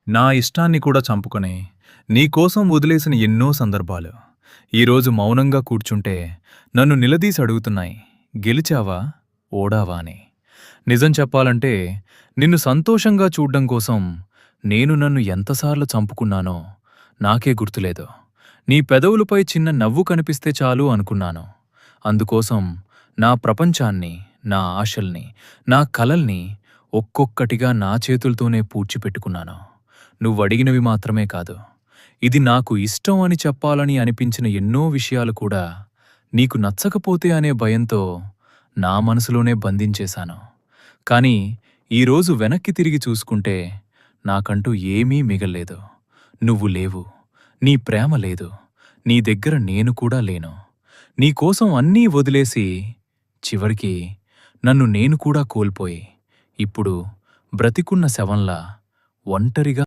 నా ఇష్టాన్ని కూడా చంపుకొని, నీకోసం వదిలేసిన ఎన్నో సందర్భాలు, ఈరోజు మౌనంగా కూర్చుంటే నన్ను నిలదీసి అడుగుతున్నాయి, గెలిచావా? ఓడావా అని. నిజం చెప్పాలంటే, నిన్ను సంతోషంగా చూడ్డం కోసం నేను నన్ను ఎంతసార్లు చంపుకున్నానో నాకే గుర్తులేదు. నీ పెదవులపై చిన్న నవ్వు కనిపిస్తే చాలు అనుకున్నాను. అందుకోసం నా ప్రపంచాన్ని, నా ఆశల్ని, నా కలల్ని ఒక్కొక్కటిగా నా చేతులతోనే పూడ్చిపెట్టుకున్నాను. నువ్వడిగినవి మాత్రమే కాదు, ఇది నాకు ఇష్టం అని చెప్పాలని అనిపించిన ఎన్నో విషయాలు కూడా నీకు నచ్చకపోతే అనే భయంతో నా మనసులోనే బంధించేశాను. కానీ ఈరోజు వెనక్కి తిరిగి చూసుకుంటే నాకంటూ ఏమీ మిగల్లేదు. నువ్వు లేవు, నీ ప్రేమ లేదు, నీ దగ్గర నేను కూడా లేను. నీకోసం అన్నీ వదిలేసి చివరికి నన్ను నేను కూడా కోల్పోయి ఇప్పుడు బ్రతికున్న శవంలా ఒంటరిగా